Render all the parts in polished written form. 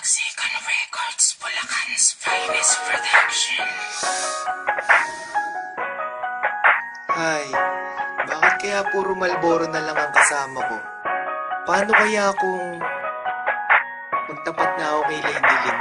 Second Records, Bulacan's finest production. Hay, bakit kaya puro Marlboro na lang ang kasama ko? Paano kaya kung magtapat na ako kay Lady Lynn?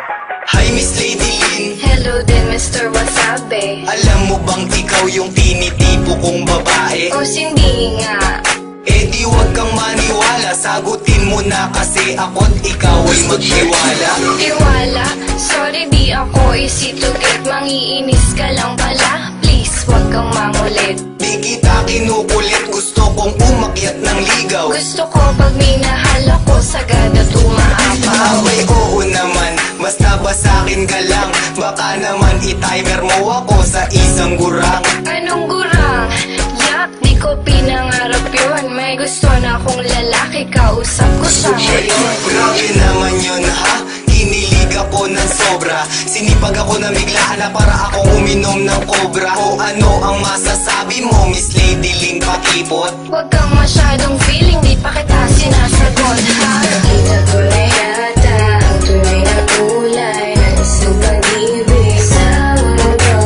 Hi Miss Lady Lynn. Hello din Mr. Wasabi. Alam mo bang ikaw yung tinitipo kong babae? O hindi nga. Eh di wag kang maniwala, sagutin mo na kasi ako't ikaw ay magtiwala. Tiwala? Sorry di ako easy to get. Mangiinis ka lang pala. Please wag kang mangulit. Di kita kinukulit, gusto kong umakyat ng ligaw. Gusto ko pag minahal ako sagad at umaapaw. Abay oo naman, basta ba sa'kin ka lang. Baka naman i-timer mo ako sa isang gurang. Anong gurang? Yak, di ko pinangarap yun. May gusto na akong lalaki, kausap ko sa ngayon. Grabe naman yun ha, kinilig ako ng sobra. Sinipag ako na biglaan na para akong uminom ng cobra. O ano ang masasabi mo Miss Lady Lynn Pakipot? Huwag kang masyadong feeling, di pa kita sinasagot ha. Nakita ko na yata ang tunay na kulay ng isang pag-ibig sa mundo.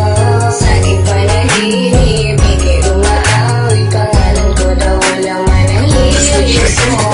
Sa aking panaginip, ika'y umaawit. Pangalan ko daw walang manalilis mo.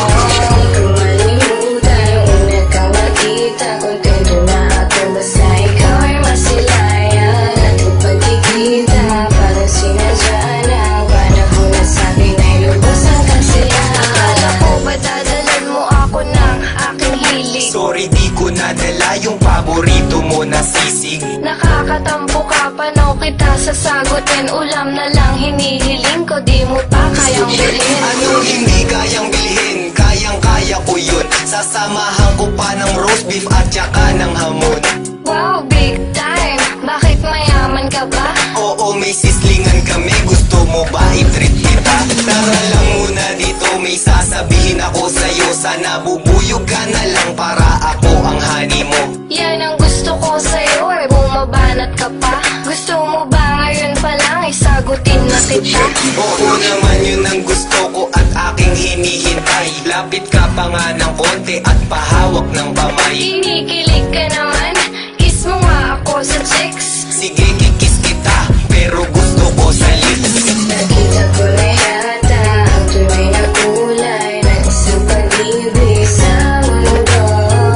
Di ko malimutan yung una kang makita. Kontento na ako basta ikaw ay masilayan. Ating pagkikita parang sinadya ng panahon na sa'kin ay lubos ang kasiyahan. Akala ko ba dadalan mo ako ng aking hilig? Sorry di ko nadala yung paborito mo na sisig. Nakakatampo ka, paano kita sasagutin? Ulam na lang hinihiling ko, di mo pa kayang bilhin. Anong hindi kayang bilhin? Kayang-kaya ko yun. Sasamahan ko pa ng roast beef at saka ng hamon. Wow, big time! Bakit mayaman ka ba? Oo, may sislingan kami. Gusto mo ba i-treat kita? Tara lang muna dito, may sasabihin ako sa'yo. Sana bubuyog ka na lang para ako ang honey mo. Yan ang gusto ko sa'yo, eh bumabanat ka pa. Gusto mo ba ngayon pa lang isagutin na kita? Oo naman, yun ang gusto ko at aking hinihintay. Lapit ka pa nga ng konti at pahawak ng kamay. Kinikilig ka naman, kiss mo nga ako sa chicks. Sige, kikis kita, pero gusto ko sa lips. Nakita ko na yata ang tunay na kulay ng isang pag-ibig sa mundo.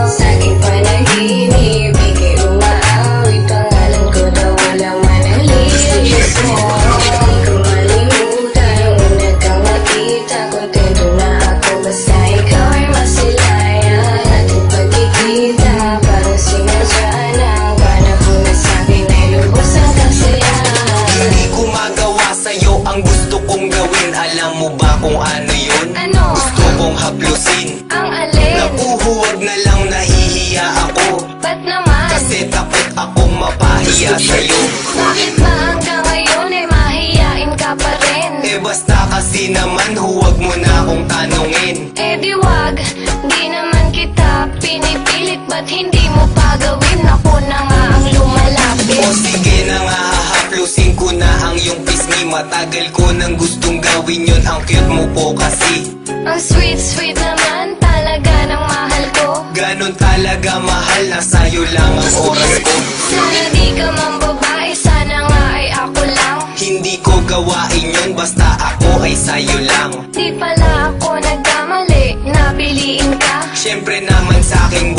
Sa aking panaginip, ika'y umaawit. Pangalan ko daw walang manalilis mo. Di ko malimutan yung una kang makita. Kontento na ako basta ikaw ay masilayan. Ating pagkikita parang sinadya ng panahon na sa'kin ay lubos ang kasiyahan. Hindi ko magawa sa'yo ang gusto kong gawin. Alam mo ba kung ano yun? Ano? Gusto kong haplusin. Ang alin? Naku, huwag na lang, nahihiya ako. Ba't naman? Kasi takot akong mapahiya sa'yo. Bakit ba hanggang ngayon ay mahiyain ka pa rin? Eh basta kasi naman, huwag mo na akong tanungin. Eh di wag, di naman kita pinipilit. Ba't hindi mo pa gawin? Ako na nga ang lumalapit. O sige na nga, hahaplusin ko na ang iyong pisngi. Matagal ko nang gustong gawin yun, ang cute mo po kasi. Ang sweet naman talaga ng mahal ko. Ganon talaga mahal, na sa'yo lang ang oras ko. Sana di ka mang babae, sana nga ay ako lang. Hindi ko gawain yun, basta ako ay sa'yo lang. Di pala ako nagkamali, napiliin ka. Siyempre naman sa'king